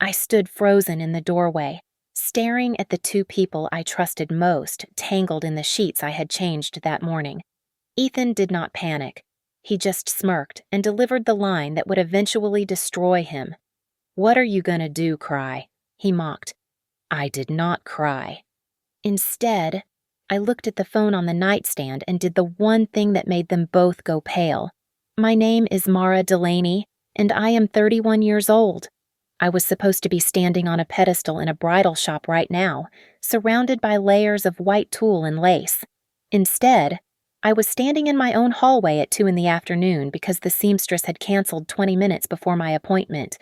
I stood frozen in the doorway, staring at the two people I trusted most tangled in the sheets I had changed that morning. Ethan did not panic. He just smirked and delivered the line that would eventually destroy him. "What are you gonna do, cry?" he mocked. I did not cry. Instead, I looked at the phone on the nightstand and did the one thing that made them both go pale. "My name is Mara Delaney, and I am 31 years old." I was supposed to be standing on a pedestal in a bridal shop right now, surrounded by layers of white tulle and lace. Instead, I was standing in my own hallway at 2 in the afternoon because the seamstress had canceled 20 minutes before my appointment.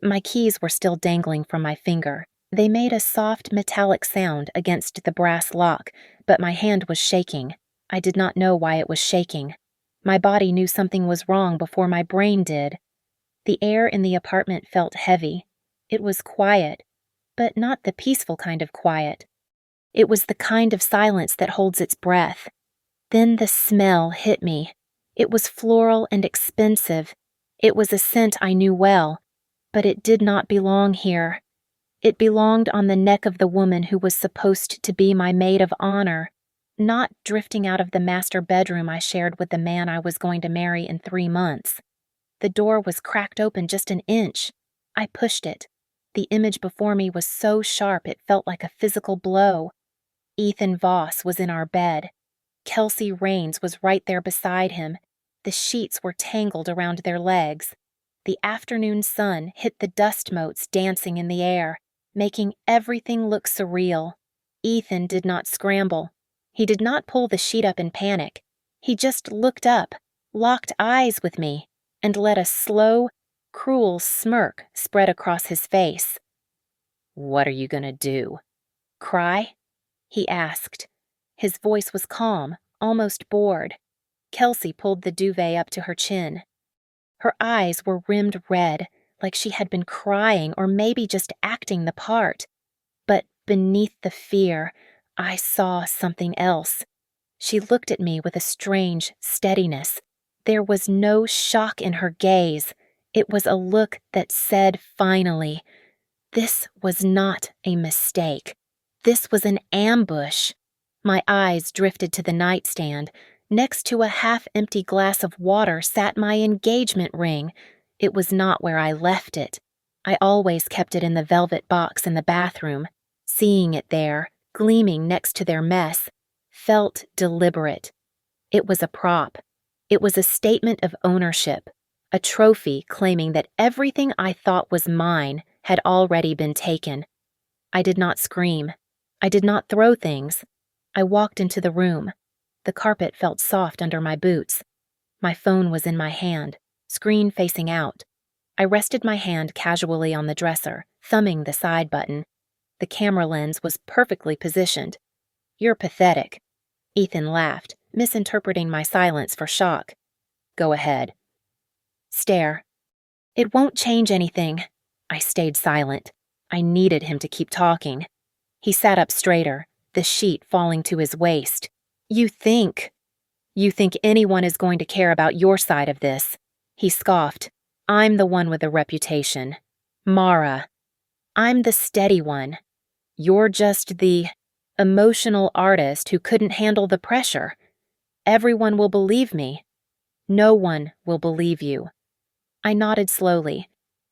My keys were still dangling from my finger. They made a soft metallic sound against the brass lock, but my hand was shaking. I did not know why it was shaking. My body knew something was wrong before my brain did. The air in the apartment felt heavy. It was quiet, but not the peaceful kind of quiet. It was the kind of silence that holds its breath. Then the smell hit me. It was floral and expensive. It was a scent I knew well, but it did not belong here. It belonged on the neck of the woman who was supposed to be my maid of honor, not drifting out of the master bedroom I shared with the man I was going to marry in 3 months. The door was cracked open just an inch. I pushed it. The image before me was so sharp it felt like a physical blow. Ethan Voss was in our bed. Kelsey Raines was right there beside him. The sheets were tangled around their legs. The afternoon sun hit the dust motes dancing in the air, making everything look surreal. Ethan did not scramble. He did not pull the sheet up in panic. He just looked up, locked eyes with me, and let a slow, cruel smirk spread across his face. "What are you gonna do? Cry?" he asked. His voice was calm, almost bored. Kelsey pulled the duvet up to her chin. Her eyes were rimmed red, like she had been crying or maybe just acting the part. But beneath the fear, I saw something else. She looked at me with a strange steadiness. There was no shock in her gaze. It was a look that said finally, this was not a mistake. This was an ambush. My eyes drifted to the nightstand. Next to a half-empty glass of water sat my engagement ring. It was not where I left it. I always kept it in the velvet box in the bathroom. Seeing it there, gleaming next to their mess, felt deliberate. It was a prop. It was a statement of ownership, a trophy claiming that everything I thought was mine had already been taken. I did not scream. I did not throw things. I walked into the room. The carpet felt soft under my boots. My phone was in my hand, screen facing out. I rested my hand casually on the dresser, thumbing the side button. The camera lens was perfectly positioned. "You're pathetic." Ethan laughed, misinterpreting my silence for shock. "Go ahead." Stare. "It won't change anything." I stayed silent. I needed him to keep talking. He sat up straighter, the sheet falling to his waist. You think anyone is going to care about your side of this?" He scoffed. "I'm the one with a reputation. Mara. I'm the steady one. You're just the emotional artist who couldn't handle the pressure. Everyone will believe me. No one will believe you." I nodded slowly.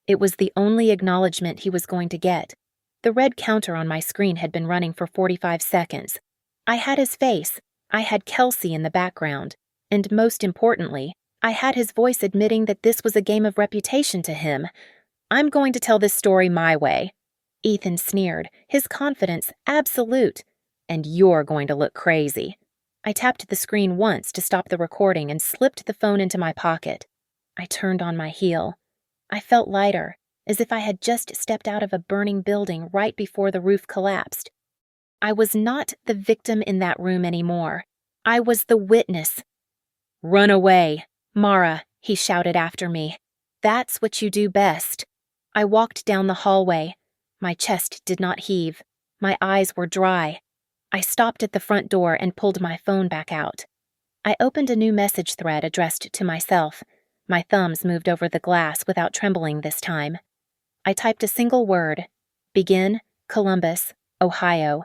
It was the only acknowledgement he was going to get. The red counter on my screen had been running for 45 seconds. I had his face. I had Kelsey in the background. And most importantly, I had his voice admitting that this was a game of reputation to him. "I'm going to tell this story my way." Ethan sneered, his confidence absolute. "And you're going to look crazy." I tapped the screen once to stop the recording and slipped the phone into my pocket. I turned on my heel. I felt lighter, as if I had just stepped out of a burning building right before the roof collapsed. I was not the victim in that room anymore. I was the witness. "Run away, Mara," he shouted after me. "That's what you do best." I walked down the hallway. My chest did not heave. My eyes were dry. I stopped at the front door and pulled my phone back out. I opened a new message thread addressed to myself. My thumbs moved over the glass without trembling this time. I typed a single word. Begin, Columbus, Ohio,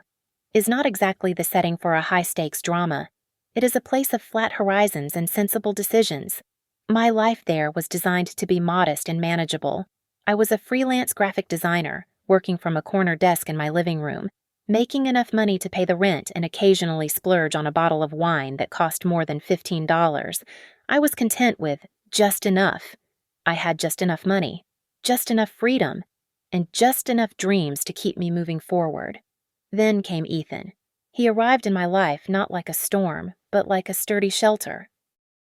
is not exactly the setting for a high-stakes drama. It is a place of flat horizons and sensible decisions. My life there was designed to be modest and manageable. I was a freelance graphic designer, working from a corner desk in my living room, making enough money to pay the rent and occasionally splurge on a bottle of wine that cost more than $15. I was content with just enough. I had just enough money, just enough freedom, and just enough dreams to keep me moving forward. Then came Ethan. He arrived in my life not like a storm, but like a sturdy shelter.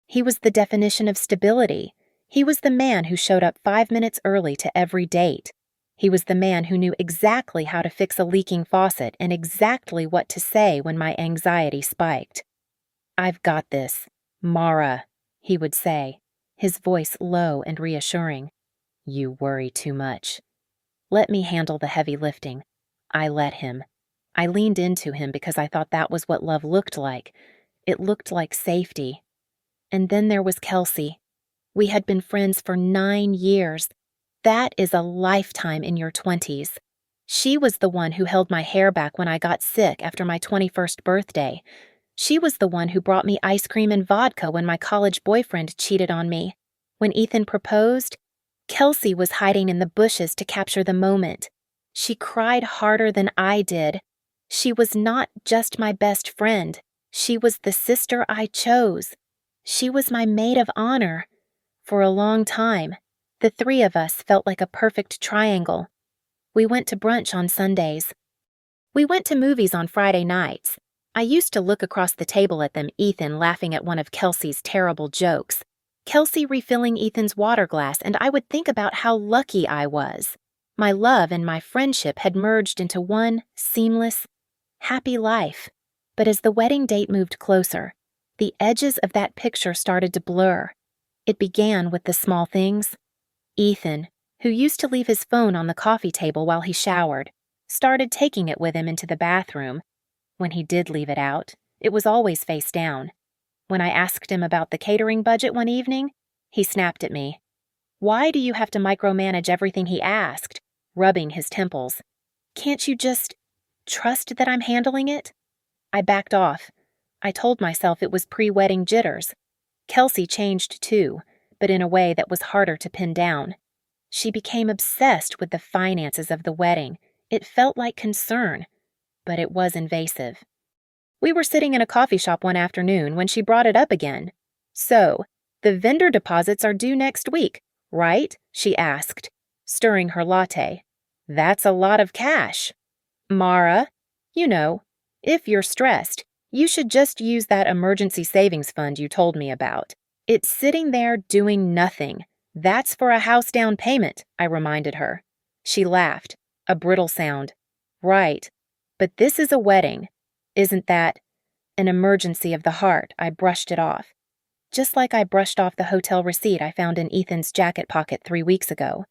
He was the definition of stability. He was the man who showed up 5 minutes early to every date. He was the man who knew exactly how to fix a leaking faucet and exactly what to say when my anxiety spiked. "I've got this, Mara," he would say, his voice low and reassuring. "You worry too much." Let me handle the heavy lifting. I let him. I leaned into him because I thought that was what love looked like. It looked like safety. And then there was Kelsey. We had been friends for 9 years. That is a lifetime in your 20s. She was the one who held my hair back when I got sick after my 21st birthday. She was the one who brought me ice cream and vodka when my college boyfriend cheated on me. When Ethan proposed, Kelsey was hiding in the bushes to capture the moment. She cried harder than I did. She was not just my best friend. She was the sister I chose. She was my maid of honor. For a long time, the three of us felt like a perfect triangle. We went to brunch on Sundays. We went to movies on Friday nights. I used to look across the table at them, Ethan laughing at one of Kelsey's terrible jokes, Kelsey refilling Ethan's water glass, and I would think about how lucky I was. My love and my friendship had merged into one seamless, happy life. But as the wedding date moved closer, the edges of that picture started to blur. It began with the small things. Ethan, who used to leave his phone on the coffee table while he showered, started taking it with him into the bathroom. When he did leave it out, it was always face down. When I asked him about the catering budget one evening, he snapped at me. "Why do you have to micromanage everything?" he asked, rubbing his temples. "Can't you just trust that I'm handling it?" I backed off. I told myself it was pre-wedding jitters. Kelsey changed too, but in a way that was harder to pin down. She became obsessed with the finances of the wedding. It felt like concern, but it was invasive. We were sitting in a coffee shop one afternoon when she brought it up again. "So, the vendor deposits are due next week, right?" she asked, stirring her latte. "That's a lot of cash. Mara, you know, if you're stressed, you should just use that emergency savings fund you told me about. It's sitting there doing nothing. That's for a house down payment," I reminded her. She laughed, a brittle sound. "Right, but this is a wedding. Isn't that an emergency of the heart?" I brushed it off. Just like I brushed off the hotel receipt I found in Ethan's jacket pocket 3 weeks ago.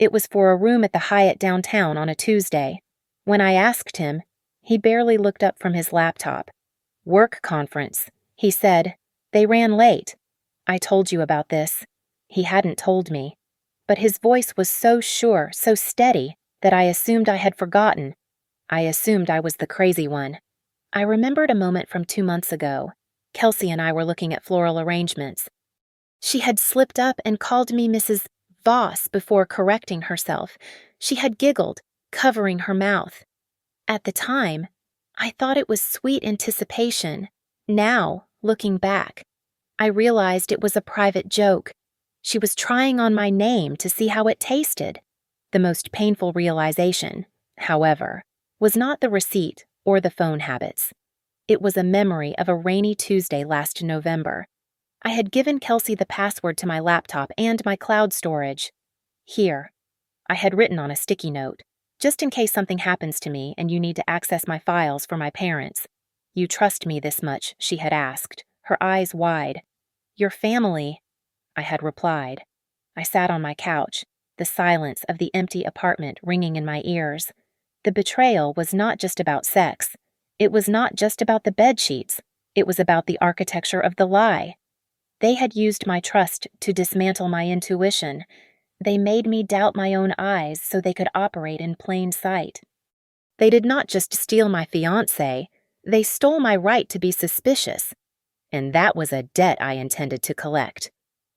It was for a room at the Hyatt downtown on a Tuesday. When I asked him, he barely looked up from his laptop. "Work conference," he said. "They ran late. I told you about this." He hadn't told me, but his voice was so sure, so steady, that I assumed I had forgotten. I assumed I was the crazy one. I remembered a moment from 2 months ago. Kelsey and I were looking at floral arrangements. She had slipped up and called me Mrs. Voss before correcting herself. She had giggled, covering her mouth. At the time, I thought it was sweet anticipation. Now, looking back, I realized it was a private joke. She was trying on my name to see how it tasted. The most painful realization, however, was not the receipt or the phone habits. It was a memory of a rainy Tuesday last November. I had given Kelsey the password to my laptop and my cloud storage. "Here," I had written on a sticky note, "just in case something happens to me and you need to access my files for my parents. You trust me this much?" she had asked, her eyes wide. "Your family," I had replied. I sat on my couch, the silence of the empty apartment ringing in my ears. The betrayal was not just about sex. It was not just about the bedsheets. It was about the architecture of the lie. They had used my trust to dismantle my intuition. They made me doubt my own eyes so they could operate in plain sight. They did not just steal my fiancé, they stole my right to be suspicious. And that was a debt I intended to collect.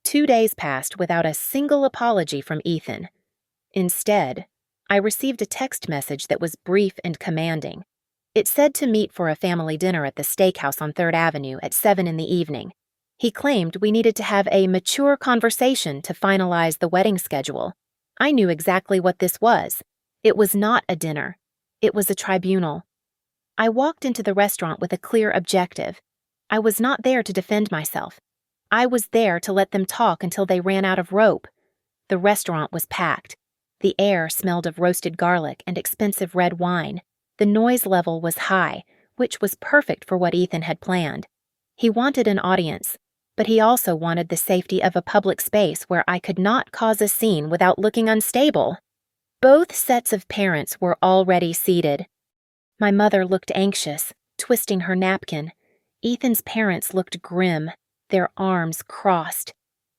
2 days passed without a single apology from Ethan. Instead, I received a text message that was brief and commanding. It said to meet for a family dinner at the steakhouse on 3rd Avenue at 7 in the evening. He claimed we needed to have a mature conversation to finalize the wedding schedule. I knew exactly what this was. It was not a dinner. It was a tribunal. I walked into the restaurant with a clear objective. I was not there to defend myself. I was there to let them talk until they ran out of rope. The restaurant was packed. The air smelled of roasted garlic and expensive red wine. The noise level was high, which was perfect for what Ethan had planned. He wanted an audience, but he also wanted the safety of a public space where I could not cause a scene without looking unstable. Both sets of parents were already seated. My mother looked anxious, twisting her napkin. Ethan's parents looked grim, their arms crossed.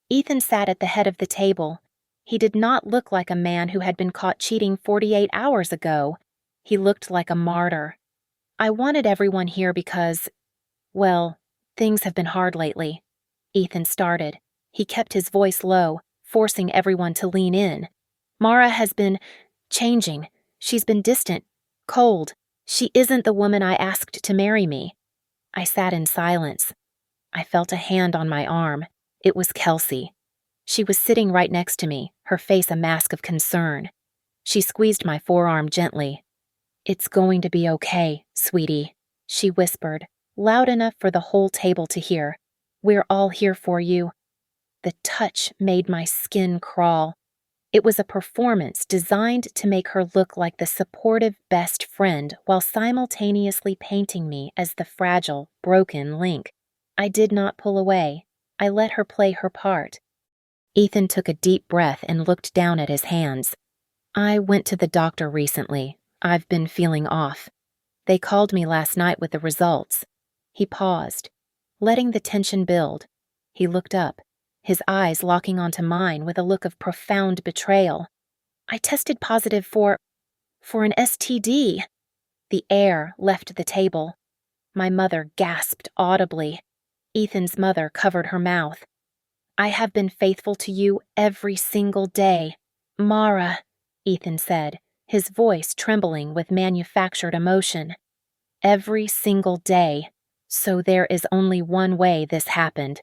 Ethan sat at the head of the table. He did not look like a man who had been caught cheating 48 hours ago. He looked like a martyr. I wanted everyone here because, well, things have been hard lately. Ethan started. He kept his voice low, forcing everyone to lean in. Mara has been changing. She's been distant, cold. She isn't the woman I asked to marry me. I sat in silence. I felt a hand on my arm. It was Kelsey. She was sitting right next to me, her face a mask of concern. She squeezed my forearm gently. "It's going to be okay, sweetie," she whispered, loud enough for the whole table to hear. "We're all here for you." The touch made my skin crawl. It was a performance designed to make her look like the supportive best friend while simultaneously painting me as the fragile, broken link. I did not pull away. I let her play her part. Ethan took a deep breath and looked down at his hands. "I went to the doctor recently. I've been feeling off. They called me last night with the results." He paused, letting the tension build. He looked up, his eyes locking onto mine with a look of profound betrayal. "I tested positive for an STD." The air left the table. My mother gasped audibly. Ethan's mother covered her mouth. "I have been faithful to you every single day, Mara," Ethan said, his voice trembling with manufactured emotion. "Every single day. So there is only one way this happened."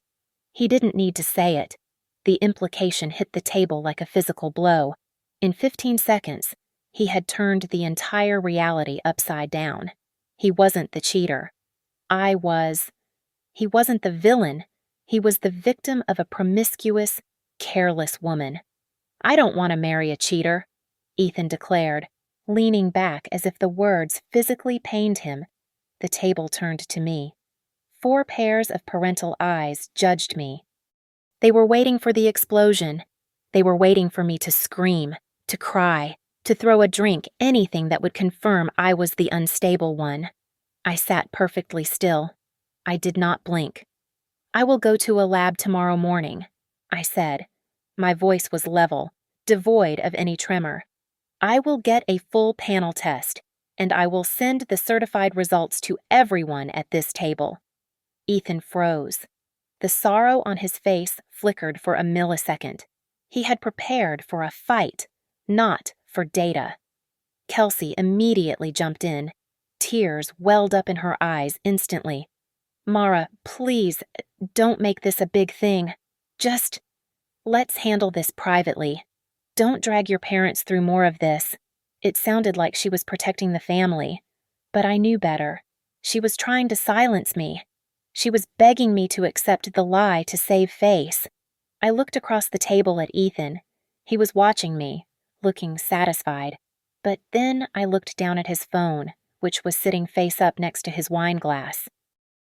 He didn't need to say it. The implication hit the table like a physical blow. In 15 seconds, he had turned the entire reality upside down. He wasn't the cheater. I was. He wasn't the villain. He was the victim of a promiscuous, careless woman. "I don't want to marry a cheater," Ethan declared, leaning back as if the words physically pained him. The table turned to me. 4 pairs of parental eyes judged me. They were waiting for the explosion. They were waiting for me to scream, to cry, to throw a drink, anything that would confirm I was the unstable one. I sat perfectly still. I did not blink. "I will go to a lab tomorrow morning," I said. My voice was level, devoid of any tremor. "I will get a full panel test, and I will send the certified results to everyone at this table." Ethan froze. The sorrow on his face flickered for a millisecond. He had prepared for a fight, not for data. Kelsey immediately jumped in. Tears welled up in her eyes instantly. "Mara, please, don't make this a big thing. Just, let's handle this privately. Don't drag your parents through more of this." It sounded like she was protecting the family, but I knew better. She was trying to silence me. She was begging me to accept the lie to save face. I looked across the table at Ethan. He was watching me, looking satisfied. But then I looked down at his phone, which was sitting face up next to his wine glass.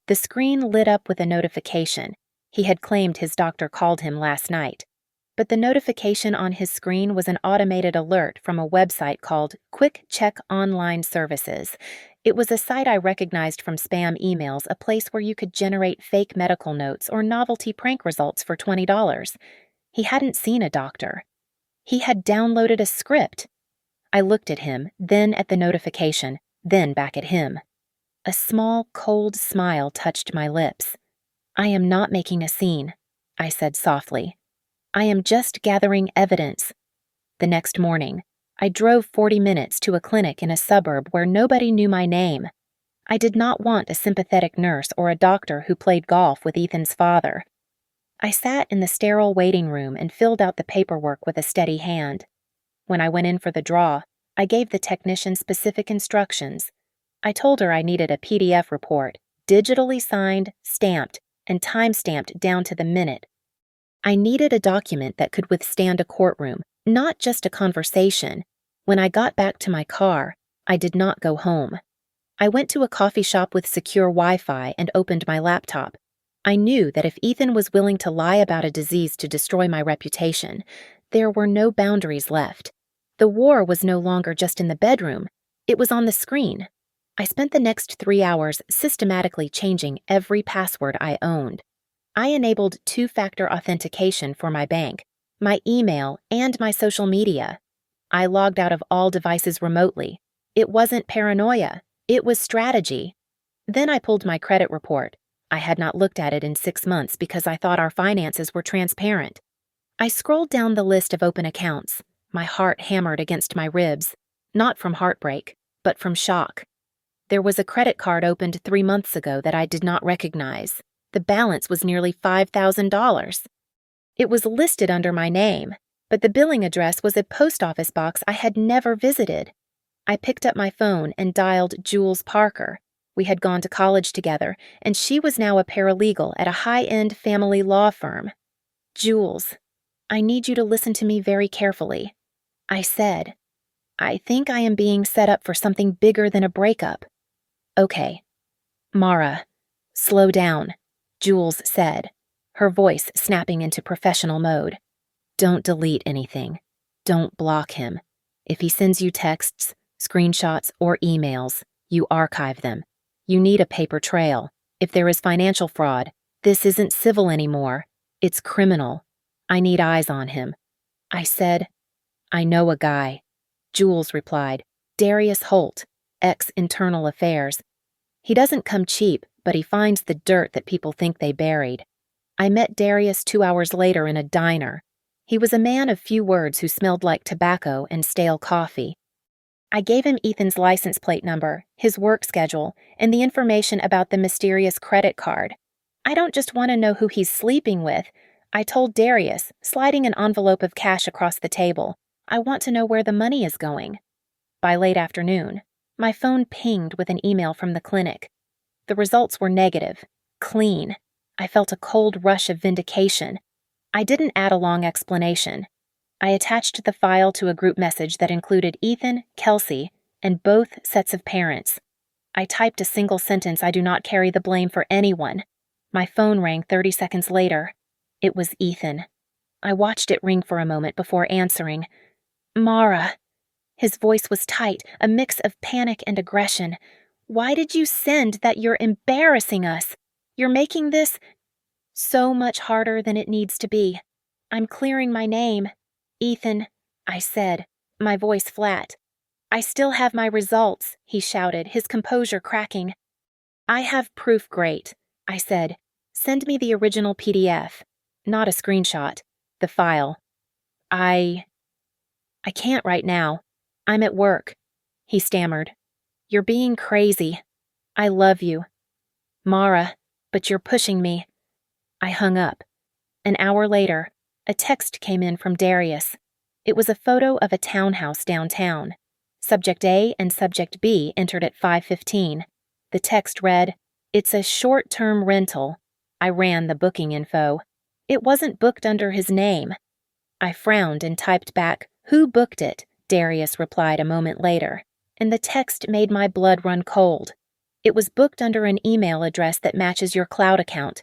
The screen lit up with a notification. He had claimed his doctor called him last night. But the notification on his screen was an automated alert from a website called Quick Check Online Services. It was a site I recognized from spam emails, a place where you could generate fake medical notes or novelty prank results for $20. He hadn't seen a doctor. He had downloaded a script. I looked at him, then at the notification, then back at him. A small, cold smile touched my lips. "I am not making a scene," I said softly. "I am just gathering evidence." The next morning, I drove 40 minutes to a clinic in a suburb where nobody knew my name. I did not want a sympathetic nurse or a doctor who played golf with Ethan's father. I sat in the sterile waiting room and filled out the paperwork with a steady hand. When I went in for the draw, I gave the technician specific instructions. I told her I needed a PDF report, digitally signed, stamped, and time-stamped down to the minute. I needed a document that could withstand a courtroom, not just a conversation. When I got back to my car, I did not go home. I went to a coffee shop with secure Wi-Fi and opened my laptop. I knew that if Ethan was willing to lie about a disease to destroy my reputation, there were no boundaries left. The war was no longer just in the bedroom, it was on the screen. I spent the next 3 hours systematically changing every password I owned. I enabled two-factor authentication for my bank, my email, and my social media. I logged out of all devices remotely. It wasn't paranoia, it was strategy. Then I pulled my credit report. I had not looked at it in 6 months because I thought our finances were transparent. I scrolled down the list of open accounts. My heart hammered against my ribs, not from heartbreak, but from shock. There was a credit card opened 3 months ago that I did not recognize. The balance was nearly $5,000. It was listed under my name, but the billing address was a post office box I had never visited. I picked up my phone and dialed Jules Parker. We had gone to college together, and she was now a paralegal at a high-end family law firm. "Jules, I need you to listen to me very carefully," I said. "I think I am being set up for something bigger than a breakup." "Okay." "Mara, slow down," Jules said, her voice snapping into professional mode. "Don't delete anything. Don't block him. If he sends you texts, screenshots, or emails, you archive them. You need a paper trail. If there is financial fraud, this isn't civil anymore. It's criminal. I need eyes on him." I said, "I know a guy." Jules replied, "Darius Holt, ex-Internal Affairs. He doesn't come cheap, but he finds the dirt that people think they buried." I met Darius 2 hours later in a diner. He was a man of few words who smelled like tobacco and stale coffee. I gave him Ethan's license plate number, his work schedule, and the information about the mysterious credit card. "I don't just want to know who he's sleeping with," I told Darius, sliding an envelope of cash across the table. "I want to know where the money is going." By late afternoon, my phone pinged with an email from the clinic. The results were negative, clean. I felt a cold rush of vindication. I didn't add a long explanation. I attached the file to a group message that included Ethan, Kelsey, and both sets of parents. I typed a single sentence: "I do not carry the blame for anyone." My phone rang 30 seconds later. It was Ethan. I watched it ring for a moment before answering. "Mara." His voice was tight, a mix of panic and aggression. "Why did you send that? You're embarrassing us. You're making this so much harder than it needs to be. I'm clearing my name." "Ethan," I said, my voice flat. "I still have my results," he shouted, his composure cracking. "I have proof, great," I said. "Send me the original PDF, not a screenshot, the file." I can't right now. I'm at work," he stammered. "You're being crazy. I love you. Mara, but you're pushing me." I hung up. An hour later, a text came in from Darius. It was a photo of a townhouse downtown. Subject A and Subject B entered at 5:15. The text read, "It's a short-term rental." I ran the booking info. It wasn't booked under his name. I frowned and typed back, "Who booked it?" Darius replied a moment later, and the text made my blood run cold. "It was booked under an email address that matches your cloud account,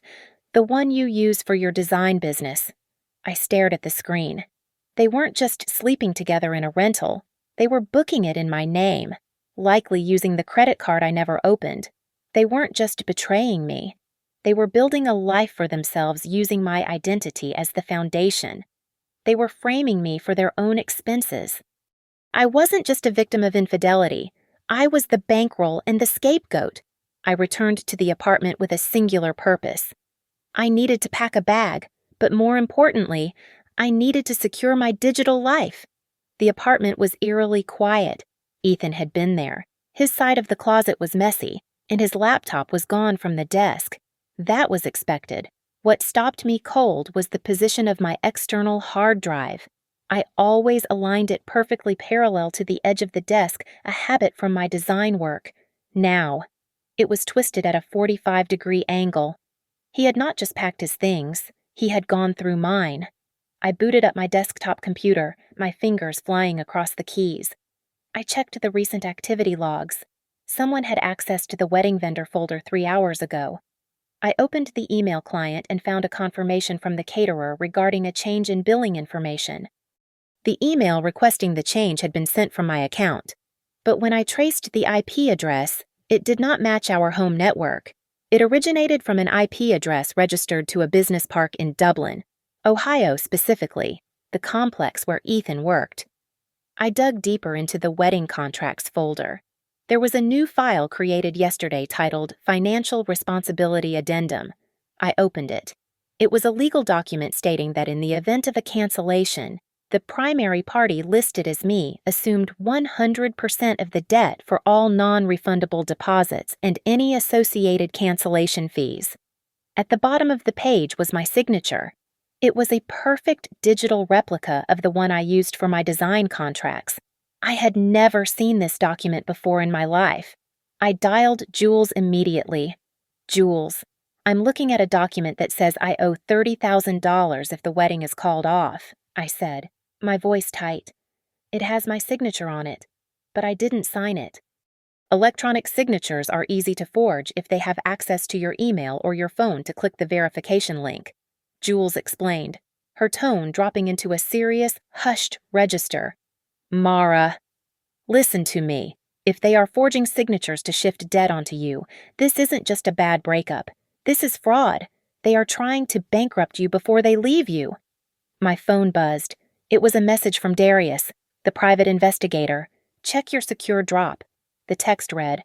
the one you use for your design business." I stared at the screen. They weren't just sleeping together in a rental. They were booking it in my name, likely using the credit card I never opened. They weren't just betraying me. They were building a life for themselves using my identity as the foundation. They were framing me for their own expenses. I wasn't just a victim of infidelity. I was the bankroll and the scapegoat. I returned to the apartment with a singular purpose. I needed to pack a bag, but more importantly, I needed to secure my digital life. The apartment was eerily quiet. Ethan had been there. His side of the closet was messy, and his laptop was gone from the desk. That was expected. What stopped me cold was the position of my external hard drive. I always aligned it perfectly parallel to the edge of the desk, a habit from my design work. Now, it was twisted at a 45-degree angle. He had not just packed his things, he had gone through mine. I booted up my desktop computer, my fingers flying across the keys. I checked the recent activity logs. Someone had access to the wedding vendor folder 3 hours ago. I opened the email client and found a confirmation from the caterer regarding a change in billing information. The email requesting the change had been sent from my account, but when I traced the IP address, it did not match our home network. It originated from an IP address registered to a business park in Dublin, Ohio specifically, the complex where Ethan worked. I dug deeper into the wedding contracts folder. There was a new file created yesterday titled Financial Responsibility Addendum. I opened it. It was a legal document stating that in the event of a cancellation, the primary party listed as me assumed 100% of the debt for all non-refundable deposits and any associated cancellation fees. At the bottom of the page was my signature. It was a perfect digital replica of the one I used for my design contracts. I had never seen this document before in my life. I dialed Jules immediately. Jules, I'm looking at a document that says I owe $30,000 if the wedding is called off, I said, my voice tight. It has my signature on it, but I didn't sign it. Electronic signatures are easy to forge if they have access to your email or your phone to click the verification link, Jules explained, her tone dropping into a serious, hushed register. Mara, listen to me. If they are forging signatures to shift debt onto you, this isn't just a bad breakup. This is fraud. They are trying to bankrupt you before they leave you. My phone buzzed. It was a message from Darius, the private investigator. Check your secure drop. The text read.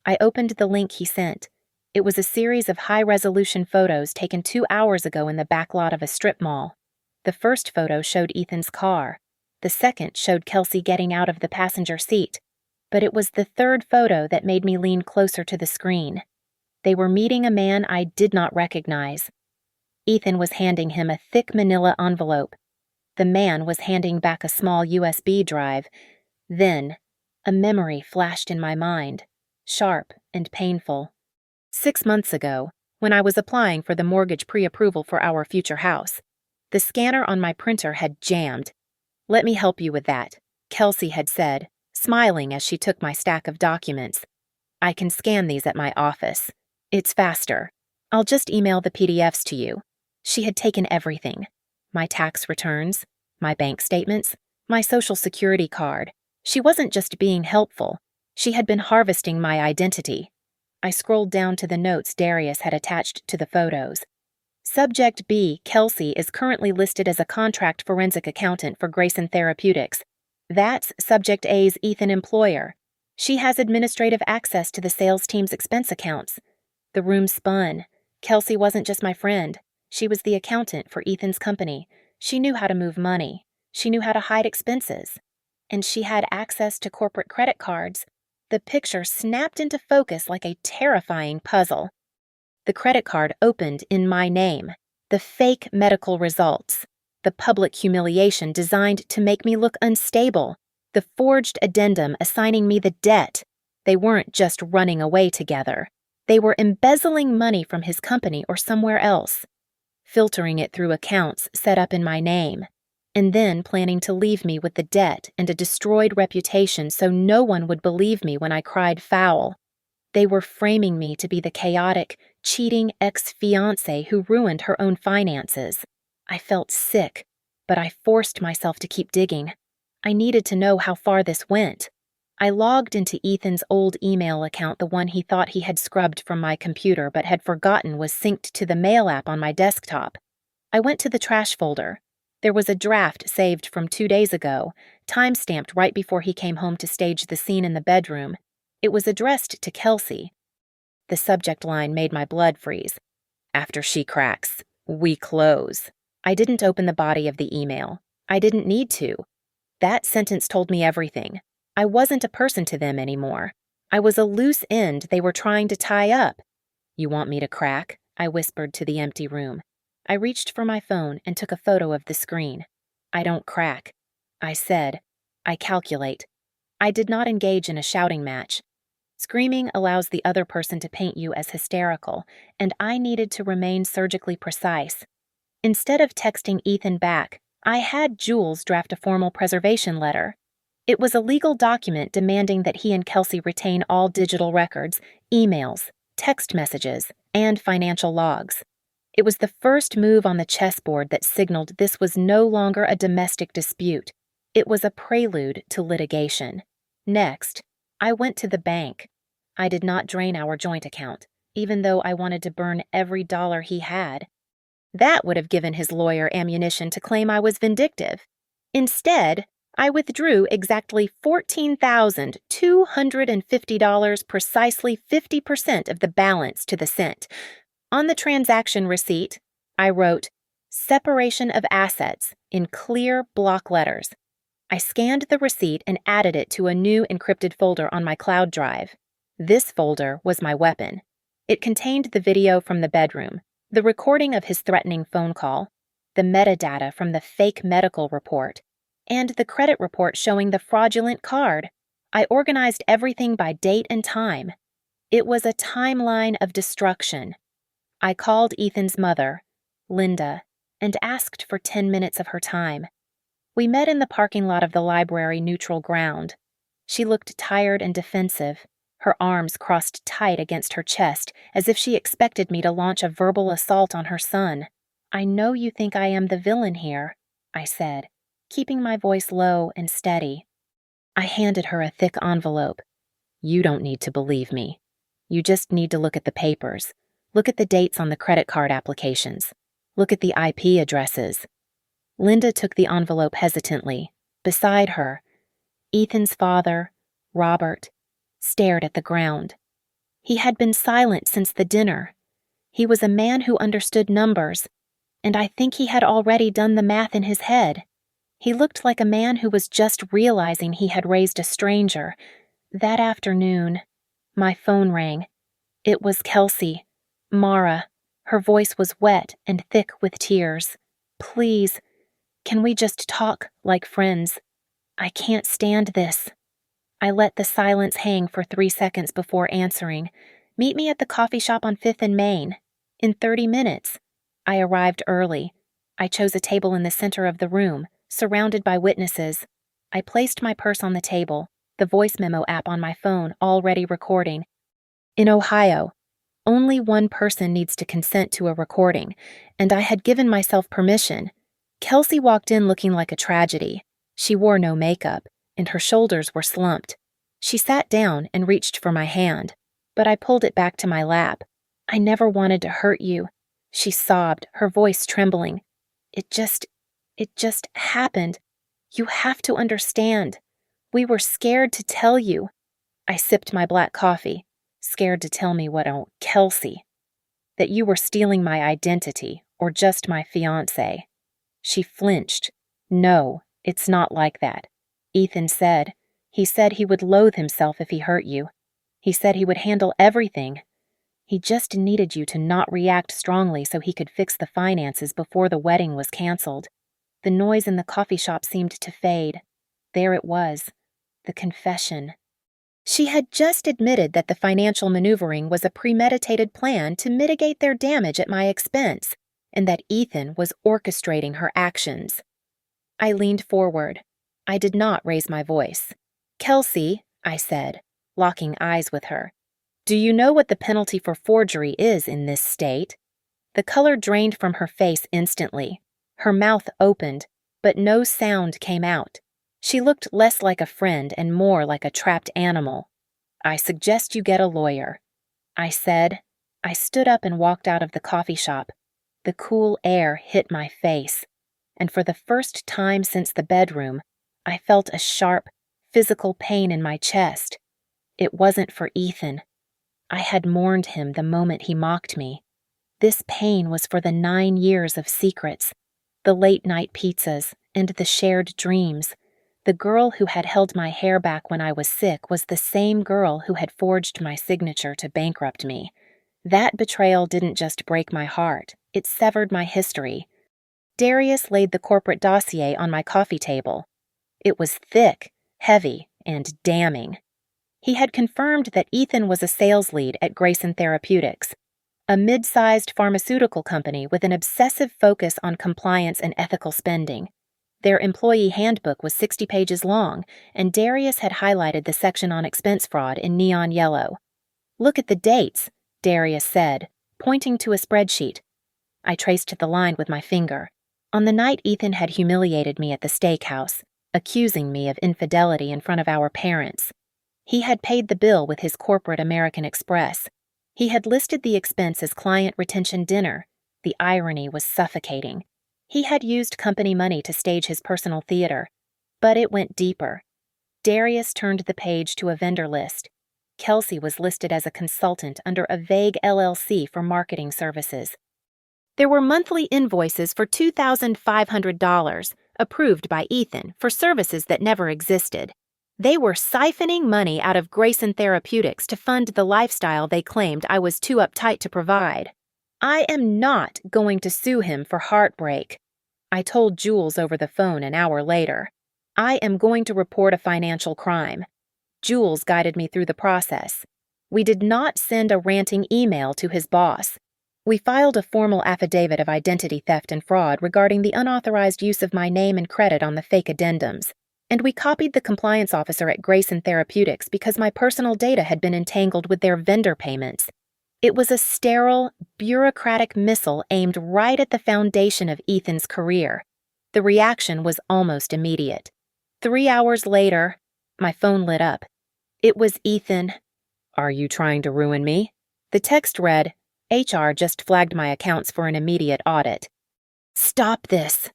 I opened the link he sent. It was a series of high-resolution photos taken 2 hours ago in the backlot of a strip mall. The first photo showed Ethan's car. The second showed Kelsey getting out of the passenger seat. But it was the third photo that made me lean closer to the screen. They were meeting a man I did not recognize. Ethan was handing him a thick manila envelope. The man was handing back a small USB drive. Then, a memory flashed in my mind, sharp and painful. 6 months ago, when I was applying for the mortgage pre-approval for our future house, the scanner on my printer had jammed. Let me help you with that, Kelsey had said, smiling as she took my stack of documents. I can scan these at my office. It's faster. I'll just email the PDFs to you. She had taken everything. My tax returns, my bank statements, my social security card. She wasn't just being helpful. She had been harvesting my identity. I scrolled down to the notes Darius had attached to the photos. Subject B, Kelsey, is currently listed as a contract forensic accountant for Grayson Therapeutics. That's Subject A's Ethan employer. She has administrative access to the sales team's expense accounts. The room spun. Kelsey wasn't just my friend. She was the accountant for Ethan's company. She knew how to move money. She knew how to hide expenses. And she had access to corporate credit cards. The picture snapped into focus like a terrifying puzzle. The credit card opened in my name. The fake medical results. The public humiliation designed to make me look unstable. The forged addendum assigning me the debt. They weren't just running away together. They were embezzling money from his company or somewhere else, filtering it through accounts set up in my name, and then planning to leave me with the debt and a destroyed reputation so no one would believe me when I cried foul. They were framing me to be the chaotic, cheating ex-fiancé who ruined her own finances. I felt sick, but I forced myself to keep digging. I needed to know how far this went. I logged into Ethan's old email account, the one he thought he had scrubbed from my computer but had forgotten was synced to the mail app on my desktop. I went to the trash folder. There was a draft saved from 2 days ago, time-stamped right before he came home to stage the scene in the bedroom. It was addressed to Kelsey. The subject line made my blood freeze. After she cracks, we close. I didn't open the body of the email. I didn't need to. That sentence told me everything. I wasn't a person to them anymore. I was a loose end they were trying to tie up. "You want me to crack?" I whispered to the empty room. I reached for my phone and took a photo of the screen. "I don't crack," I said. "I calculate." I did not engage in a shouting match. Screaming allows the other person to paint you as hysterical, and I needed to remain surgically precise. Instead of texting Ethan back, I had Jules draft a formal preservation letter. It was a legal document demanding that he and Kelsey retain all digital records, emails, text messages, and financial logs. It was the first move on the chessboard that signaled this was no longer a domestic dispute. It was a prelude to litigation. Next, I went to the bank. I did not drain our joint account, even though I wanted to burn every dollar he had. That would have given his lawyer ammunition to claim I was vindictive. Instead, I withdrew exactly $14,250, precisely 50% of the balance to the cent. On the transaction receipt, I wrote, "Separation of assets," in clear block letters. I scanned the receipt and added it to a new encrypted folder on my cloud drive. This folder was my weapon. It contained the video from the bedroom, the recording of his threatening phone call, the metadata from the fake medical report, and the credit report showing the fraudulent card. I organized everything by date and time. It was a timeline of destruction. I called Ethan's mother, Linda, and asked for 10 minutes of her time. We met in the parking lot of the library neutral ground. She looked tired and defensive, her arms crossed tight against her chest as if she expected me to launch a verbal assault on her son. "I know you think I am the villain here," I said, keeping my voice low and steady. I handed her a thick envelope. "You don't need to believe me. You just need to look at the papers. Look at the dates on the credit card applications. Look at the IP addresses." Linda took the envelope hesitantly. Beside her, Ethan's father, Robert, stared at the ground. He had been silent since the dinner. He was a man who understood numbers, and I think he had already done the math in his head. He looked like a man who was just realizing he had raised a stranger. That afternoon, my phone rang. It was Kelsey, Mara. Her voice was wet and thick with tears. "Please, can we just talk like friends? I can't stand this." I let the silence hang for 3 seconds before answering. "Meet me at the coffee shop on 5th and Main. In 30 minutes. I arrived early. I chose a table in the center of the room, surrounded by witnesses. I placed my purse on the table, the voice memo app on my phone already recording. In Ohio, only one person needs to consent to a recording, and I had given myself permission. Kelsey walked in looking like a tragedy. She wore no makeup, and her shoulders were slumped. She sat down and reached for my hand, but I pulled it back to my lap. "I never wanted to hurt you," she sobbed, her voice trembling. It just happened. You have to understand. We were scared to tell you." I sipped my black coffee, scared to tell me what, oh, Kelsey. "That you were stealing my identity, or just my fiancé." She flinched. "No, it's not like that. Ethan said. He said he would loathe himself if he hurt you. He said he would handle everything. He just needed you to not react strongly so he could fix the finances before the wedding was canceled." The noise in the coffee shop seemed to fade. There it was, the confession. She had just admitted that the financial maneuvering was a premeditated plan to mitigate their damage at my expense, and that Ethan was orchestrating her actions. I leaned forward. I did not raise my voice. "Kelsey," I said, locking eyes with her, "do you know what the penalty for forgery is in this state?" The color drained from her face instantly. Her mouth opened, but no sound came out. She looked less like a friend and more like a trapped animal. "I suggest you get a lawyer," I said. I stood up and walked out of the coffee shop. The cool air hit my face. and for the first time since the bedroom, I felt a sharp, physical pain in my chest. It wasn't for Ethan. I had mourned him the moment he mocked me. This pain was for the 9 years of secrets, the late-night pizzas, and the shared dreams. The girl who had held my hair back when I was sick was the same girl who had forged my signature to bankrupt me. That betrayal didn't just break my heart, it severed my history. Darius laid the corporate dossier on my coffee table. It was thick, heavy, and damning. He had confirmed that Ethan was a sales lead at Grayson Therapeutics, a mid-sized pharmaceutical company with an obsessive focus on compliance and ethical spending. Their employee handbook was 60 pages long, and Darius had highlighted the section on expense fraud in neon yellow. "Look at the dates," Darius said, pointing to a spreadsheet. I traced the line with my finger. On the night Ethan had humiliated me at the steakhouse, accusing me of infidelity in front of our parents, he had paid the bill with his corporate American Express. He had listed the expense as client retention dinner. The irony was suffocating. He had used company money to stage his personal theater, but it went deeper. Darius turned the page to a vendor list. Kelsey was listed as a consultant under a vague LLC for marketing services. There were monthly invoices for $2,500, approved by Ethan, for services that never existed. They were siphoning money out of Grayson Therapeutics to fund the lifestyle they claimed I was too uptight to provide. I am not going to sue him for heartbreak. I told Jules over the phone an hour later. I am going to report a financial crime. Jules guided me through the process. We did not send a ranting email to his boss. We filed a formal affidavit of identity theft and fraud regarding the unauthorized use of my name and credit on the fake addendums, and we copied the compliance officer at Grayson Therapeutics because my personal data had been entangled with their vendor payments. It was a sterile, bureaucratic missile aimed right at the foundation of Ethan's career. The reaction was almost immediate. 3 hours later, my phone lit up. It was Ethan. "Are you trying to ruin me?" The text read, "HR just flagged my accounts for an immediate audit." "Stop this."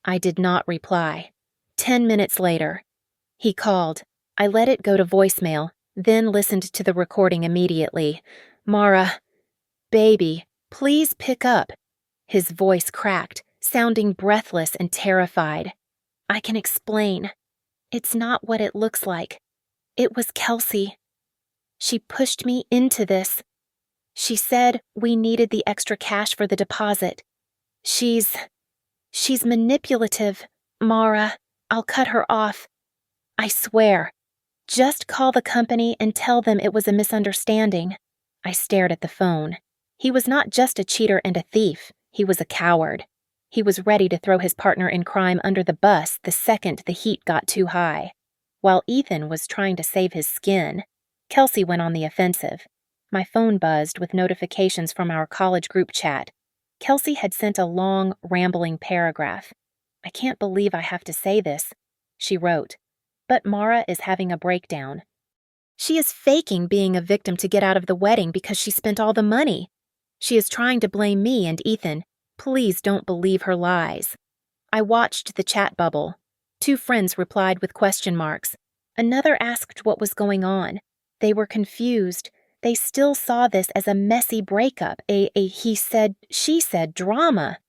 I did not reply. 10 minutes later, he called. I let it go to voicemail, then listened to the recording immediately. "Mara, baby, please pick up." His voice cracked, sounding breathless and terrified. "I can explain. It's not what it looks like. It was Kelsey. She pushed me into this. She said we needed the extra cash for the deposit. She's manipulative, Mara. I'll cut her off. I swear. Just call the company and tell them it was a misunderstanding." I stared at the phone. He was not just a cheater and a thief. He was a coward. He was ready to throw his partner in crime under the bus the second the heat got too high. While Ethan was trying to save his skin, Kelsey went on the offensive. My phone buzzed with notifications from our college group chat. Kelsey had sent a long, rambling paragraph. "I can't believe I have to say this," she wrote, "but Mara is having a breakdown. She is faking being a victim to get out of the wedding because she spent all the money. She is trying to blame me and Ethan. Please don't believe her lies." I watched the chat bubble. 2 friends replied with question marks. Another asked what was going on. They were confused. They still saw this as a messy breakup, a he said, she said drama.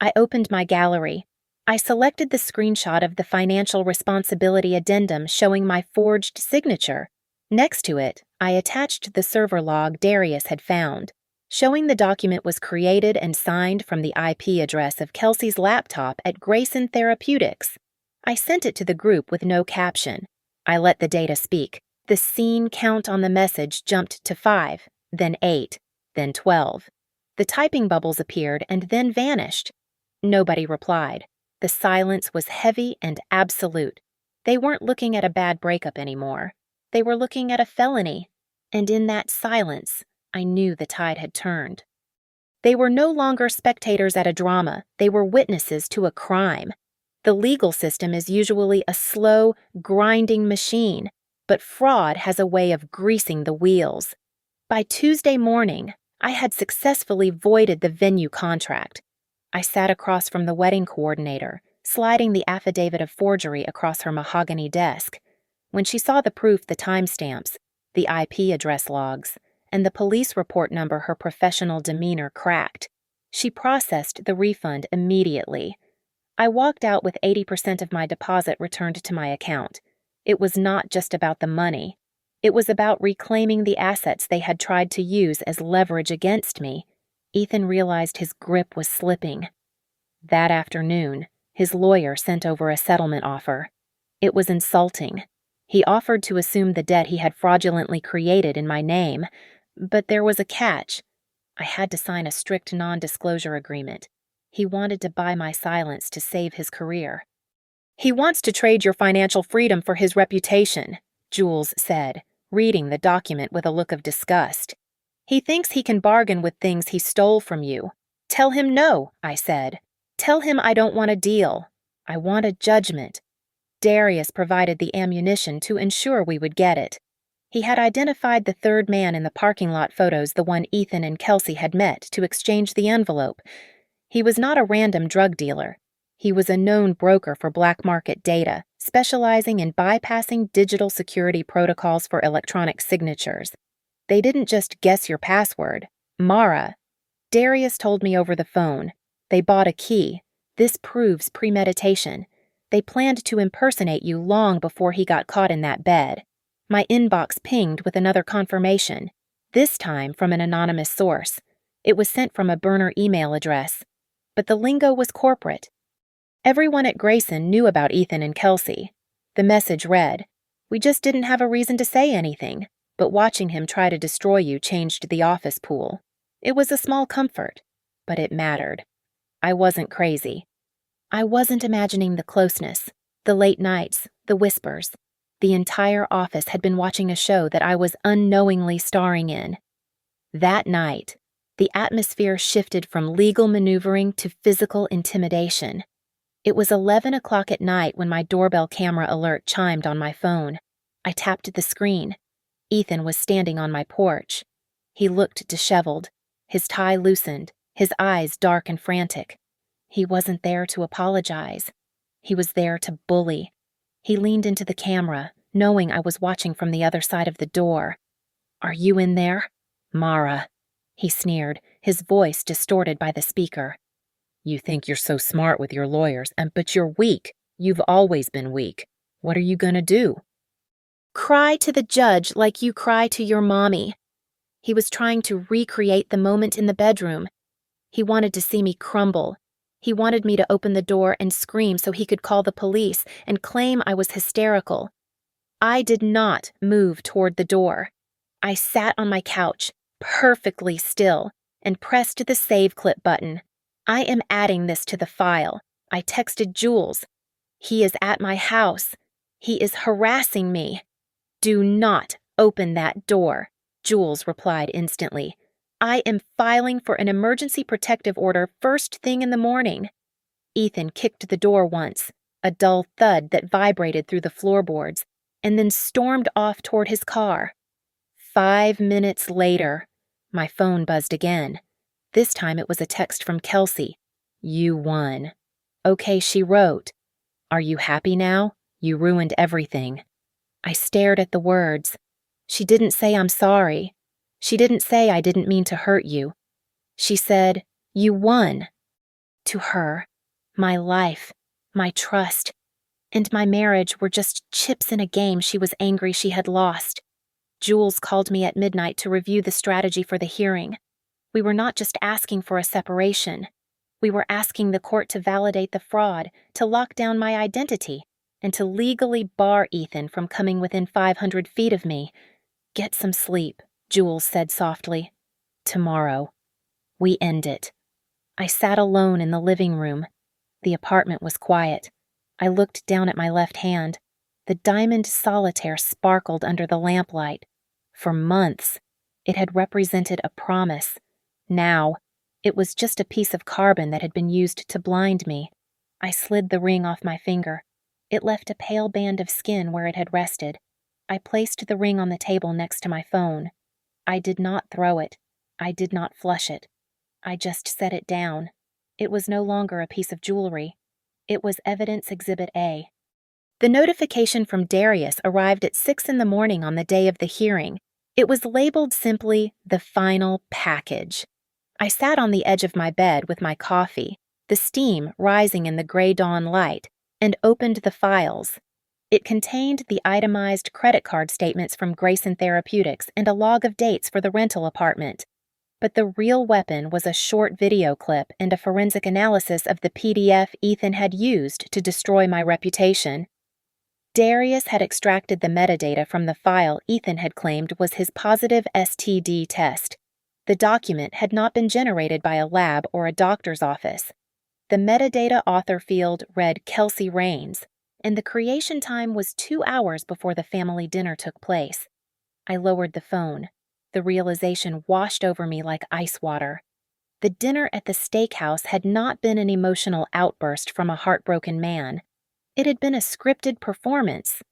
I opened my gallery. I selected the screenshot of the financial responsibility addendum showing my forged signature. Next to it, I attached the server log Darius had found, showing the document was created and signed from the IP address of Kelsey's laptop at Grayson Therapeutics. I sent it to the group with no caption. I let the data speak. The scene count on the message jumped to 5, then 8, then 12. The typing bubbles appeared and then vanished. Nobody replied. The silence was heavy and absolute. They weren't looking at a bad breakup anymore. They were looking at a felony. And in that silence, I knew the tide had turned. They were no longer spectators at a drama. They were witnesses to a crime. The legal system is usually a slow, grinding machine, but fraud has a way of greasing the wheels. By Tuesday morning, I had successfully voided the venue contract. I sat across from the wedding coordinator, sliding the affidavit of forgery across her mahogany desk. When she saw the proof, the timestamps, the IP address logs, and the police report number, her professional demeanor cracked. She processed the refund immediately. I walked out with 80% of my deposit returned to my account. It was not just about the money. It was about reclaiming the assets they had tried to use as leverage against me. Ethan realized his grip was slipping. That afternoon, his lawyer sent over a settlement offer. It was insulting. He offered to assume the debt he had fraudulently created in my name, but there was a catch. I had to sign a strict non-disclosure agreement. He wanted to buy my silence to save his career. "He wants to trade your financial freedom for his reputation," Jules said, reading the document with a look of disgust. "He thinks he can bargain with things he stole from you." "Tell him no," I said. "Tell him I don't want a deal. I want a judgment." Darius provided the ammunition to ensure we would get it. He had identified the third man in the parking lot photos, the one Ethan and Kelsey had met to exchange the envelope. He was not a random drug dealer. He was a known broker for black market data, specializing in bypassing digital security protocols for electronic signatures. They didn't just guess your password. Mara. Darius told me over the phone. They bought a key. This proves premeditation. They planned to impersonate you long before he got caught in that bed. My inbox pinged with another confirmation, this time from an anonymous source. It was sent from a burner email address. But the lingo was corporate. Everyone at Grayson knew about Ethan and Kelsey. The message read, "We just didn't have a reason to say anything, but watching him try to destroy you changed the office pool." It was a small comfort, but it mattered. I wasn't crazy. I wasn't imagining the closeness, the late nights, the whispers. The entire office had been watching a show that I was unknowingly starring in. That night, the atmosphere shifted from legal maneuvering to physical intimidation. It was 11 o'clock at night when my doorbell camera alert chimed on my phone. I tapped the screen. Ethan was standing on my porch. He looked disheveled, his tie loosened, his eyes dark and frantic. He wasn't there to apologize. He was there to bully. He leaned into the camera, knowing I was watching from the other side of the door. "Are you in there?" "Mara," he sneered, his voice distorted by the speaker. "You think you're so smart with your lawyers, but you're weak. You've always been weak. What are you gonna do?" "Cry to the judge like you cry to your mommy." He was trying to recreate the moment in the bedroom. He wanted to see me crumble. He wanted me to open the door and scream so he could call the police and claim I was hysterical. I did not move toward the door. I sat on my couch, perfectly still, and pressed the save clip button. I am adding this to the file. I texted Jules. He is at my house. He is harassing me. "Do not open that door," Jules replied instantly. "I am filing for an emergency protective order first thing in the morning." Ethan kicked the door once, a dull thud that vibrated through the floorboards, and then stormed off toward his car. 5 minutes later, my phone buzzed again. This time it was a text from Kelsey. "You won." "Okay," she wrote. "Are you happy now? You ruined everything." I stared at the words. She didn't say I'm sorry. She didn't say I didn't mean to hurt you. She said, "You won." To her, my life, my trust, and my marriage were just chips in a game she was angry she had lost. Jules called me at midnight to review the strategy for the hearing. We were not just asking for a separation. We were asking the court to validate the fraud, to lock down my identity, and to legally bar Ethan from coming within 500 feet of me. "Get some sleep," Jules said softly. "Tomorrow. We end it." I sat alone in the living room. The apartment was quiet. I looked down at my left hand. The diamond solitaire sparkled under the lamplight. For months, it had represented a promise. Now, it was just a piece of carbon that had been used to blind me. I slid the ring off my finger. It left a pale band of skin where it had rested. I placed the ring on the table next to my phone. I did not throw it. I did not flush it. I just set it down. It was no longer a piece of jewelry. It was Evidence Exhibit A. The notification from Darius arrived at 6 in the morning on the day of the hearing. It was labeled simply, "The Final Package." I sat on the edge of my bed with my coffee, the steam rising in the gray dawn light, and opened the files. It contained the itemized credit card statements from Grayson Therapeutics and a log of dates for the rental apartment. But the real weapon was a short video clip and a forensic analysis of the PDF Ethan had used to destroy my reputation. Darius had extracted the metadata from the file Ethan had claimed was his positive STD test. The document had not been generated by a lab or a doctor's office. The metadata author field read Kelsey Rains, and the creation time was 2 hours before the family dinner took place. I lowered the phone. The realization washed over me like ice water. The dinner at the steakhouse had not been an emotional outburst from a heartbroken man. It had been a scripted performance.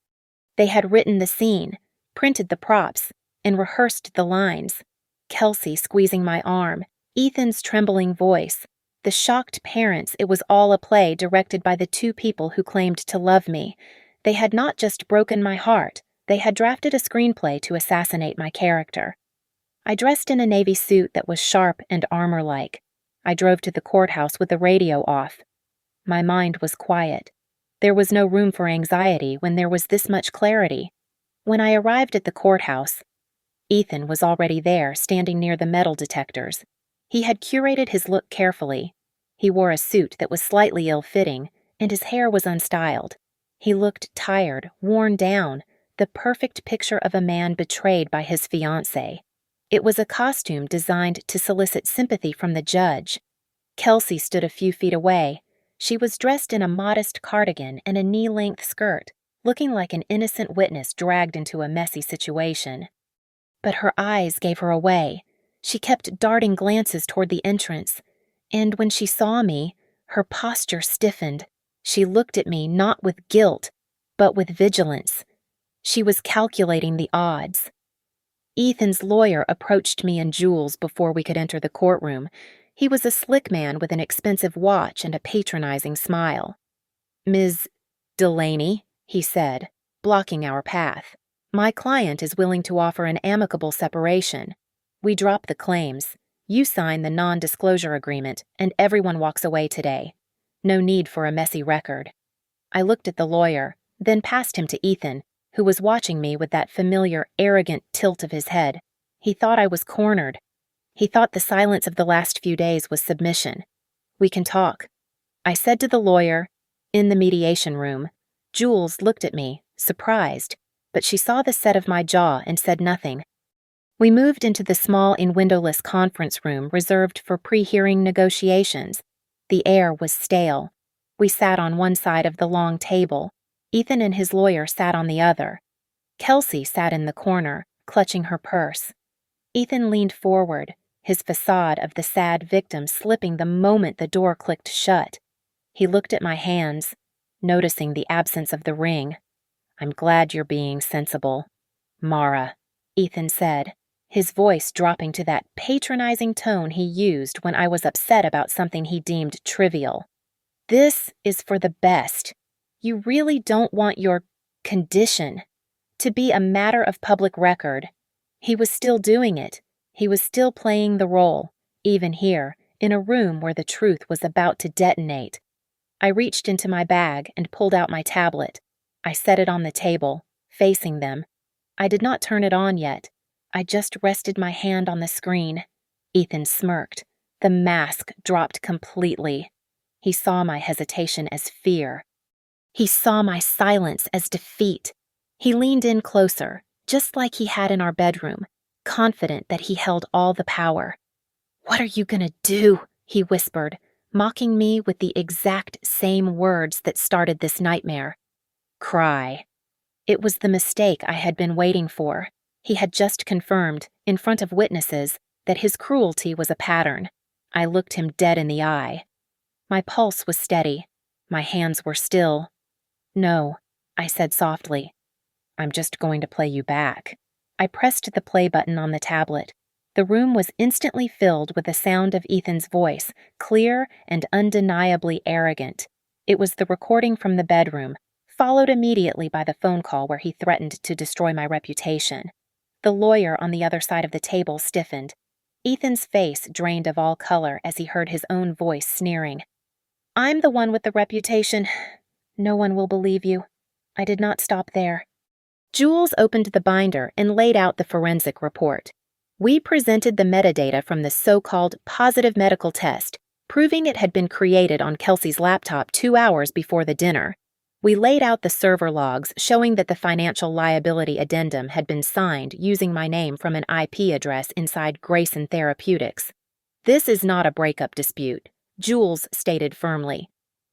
They had written the scene, printed the props, and rehearsed the lines. Kelsey squeezing my arm, Ethan's trembling voice, the shocked parents. It was all a play directed by the two people who claimed to love me. They had not just broken my heart, they had drafted a screenplay to assassinate my character. I dressed in a navy suit that was sharp and armor-like. I drove to the courthouse with the radio off. My mind was quiet. There was no room for anxiety when there was this much clarity. When I arrived at the courthouse, Ethan was already there, standing near the metal detectors. He had curated his look carefully. He wore a suit that was slightly ill-fitting, and his hair was unstyled. He looked tired, worn down, the perfect picture of a man betrayed by his fiancé. It was a costume designed to solicit sympathy from the judge. Kelsey stood a few feet away. She was dressed in a modest cardigan and a knee-length skirt, looking like an innocent witness dragged into a messy situation. But her eyes gave her away. She kept darting glances toward the entrance, and when she saw me, her posture stiffened. She looked at me not with guilt, but with vigilance. She was calculating the odds. Ethan's lawyer approached me and Jules before we could enter the courtroom. He was a slick man with an expensive watch and a patronizing smile. "Ms. Delaney," he said, blocking our path. "My client is willing to offer an amicable separation. We drop the claims. You sign the non-disclosure agreement, and everyone walks away today. No need for a messy record." I looked at the lawyer, then passed him to Ethan, who was watching me with that familiar, arrogant tilt of his head. He thought I was cornered. He thought the silence of the last few days was submission. "We can talk," I said to the lawyer. In the mediation room, Jules looked at me, surprised, but she saw the set of my jaw and said nothing. We moved into the small in-windowless conference room reserved for pre-hearing negotiations. The air was stale. We sat on one side of the long table. Ethan and his lawyer sat on the other. Kelsey sat in the corner, clutching her purse. Ethan leaned forward, his facade of the sad victim slipping the moment the door clicked shut. He looked at my hands, noticing the absence of the ring. "I'm glad you're being sensible, Mara," Ethan said, his voice dropping to that patronizing tone he used when I was upset about something he deemed trivial. "This is for the best. You really don't want your condition to be a matter of public record." He was still doing it. He was still playing the role, even here, in a room where the truth was about to detonate. I reached into my bag and pulled out my tablet. I set it on the table, facing them. I did not turn it on yet. I just rested my hand on the screen. Ethan smirked. The mask dropped completely. He saw my hesitation as fear. He saw my silence as defeat. He leaned in closer, just like he had in our bedroom, confident that he held all the power. "What are you gonna do?" he whispered, mocking me with the exact same words that started this nightmare. "Cry." It was the mistake I had been waiting for. He had just confirmed, in front of witnesses, that his cruelty was a pattern. I looked him dead in the eye. My pulse was steady. My hands were still. "No," I said softly. "I'm just going to play you back." I pressed the play button on the tablet. The room was instantly filled with the sound of Ethan's voice, clear and undeniably arrogant. It was the recording from the bedroom, followed immediately by the phone call where he threatened to destroy my reputation. The lawyer on the other side of the table stiffened. Ethan's face drained of all color as he heard his own voice sneering. "I'm the one with the reputation. No one will believe you. I did not stop there." Jules opened the binder and laid out the forensic report. We presented the metadata from the so-called positive medical test, proving it had been created on Kelsey's laptop 2 hours before the dinner. We laid out the server logs showing that the financial liability addendum had been signed using my name from an IP address inside Grayson Therapeutics. "This is not a breakup dispute," Jules stated firmly.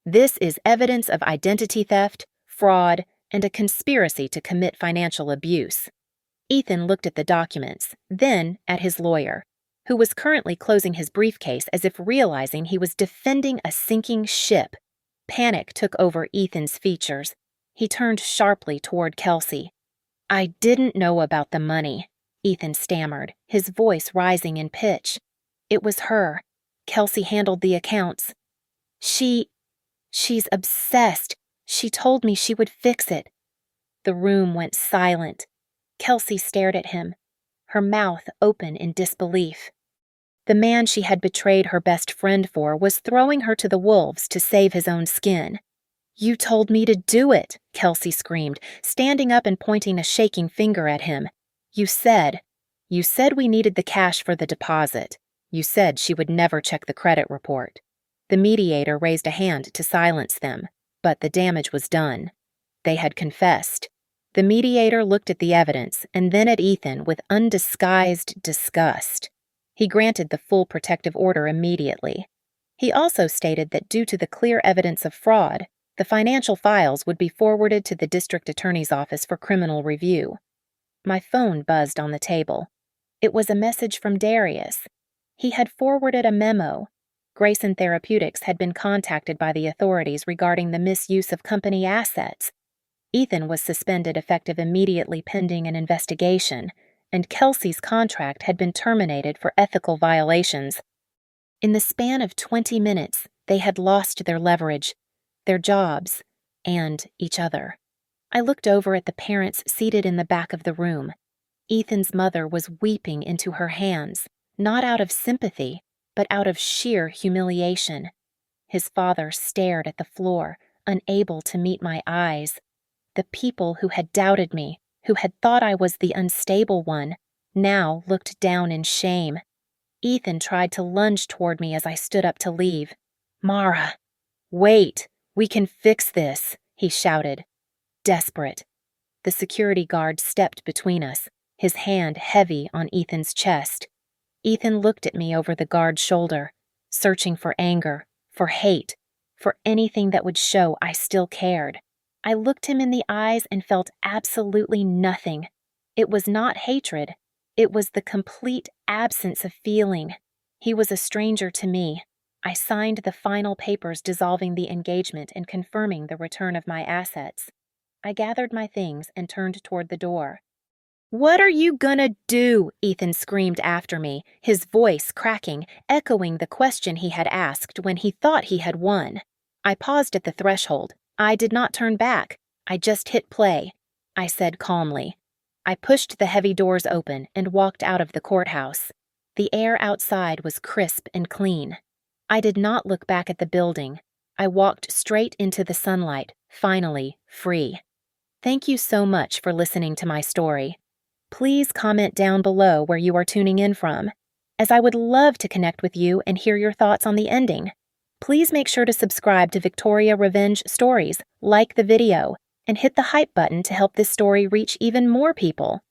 "This is evidence of identity theft, fraud, and a conspiracy to commit financial abuse." Ethan looked at the documents, then at his lawyer, who was currently closing his briefcase as if realizing he was defending a sinking ship. Panic took over Ethan's features. He turned sharply toward Kelsey. "I didn't know about the money," Ethan stammered, his voice rising in pitch. "It was her. Kelsey handled the accounts. She's obsessed. She told me she would fix it." The room went silent. Kelsey stared at him, her mouth open in disbelief. The man she had betrayed her best friend for was throwing her to the wolves to save his own skin. "You told me to do it," Kelsey screamed, standing up and pointing a shaking finger at him. You said we needed the cash for the deposit. You said she would never check the credit report." The mediator raised a hand to silence them, but the damage was done. They had confessed. The mediator looked at the evidence and then at Ethan with undisguised disgust. He granted the full protective order immediately. He also stated that due to the clear evidence of fraud, the financial files would be forwarded to the district attorney's office for criminal review. My phone buzzed on the table. It was a message from Darius. He had forwarded a memo. Grayson Therapeutics had been contacted by the authorities regarding the misuse of company assets. Ethan was suspended effective immediately pending an investigation, and Kelsey's contract had been terminated for ethical violations. In the span of 20 minutes, they had lost their leverage, their jobs, and each other. I looked over at the parents seated in the back of the room. Ethan's mother was weeping into her hands, not out of sympathy, but out of sheer humiliation. His father stared at the floor, unable to meet my eyes. The people who had doubted me, who had thought I was the unstable one, now looked down in shame. Ethan tried to lunge toward me as I stood up to leave. "Mara, wait, we can fix this," he shouted. Desperate. The security guard stepped between us, his hand heavy on Ethan's chest. Ethan looked at me over the guard's shoulder, searching for anger, for hate, for anything that would show I still cared. I looked him in the eyes and felt absolutely nothing. It was not hatred. It was the complete absence of feeling. He was a stranger to me. I signed the final papers dissolving the engagement and confirming the return of my assets. I gathered my things and turned toward the door. "What are you gonna do?" Ethan screamed after me, his voice cracking, echoing the question he had asked when he thought he had won. I paused at the threshold. I did not turn back. I just hit play. I said calmly. I pushed the heavy doors open and walked out of the courthouse. The air outside was crisp and clean. I did not look back at the building. I walked straight into the sunlight, finally free. Thank you so much for listening to my story. Please comment down below where you are tuning in from, as I would love to connect with you and hear your thoughts on the ending. Please make sure to subscribe to Victoria Revenge Stories, like the video, and hit the hype button to help this story reach even more people.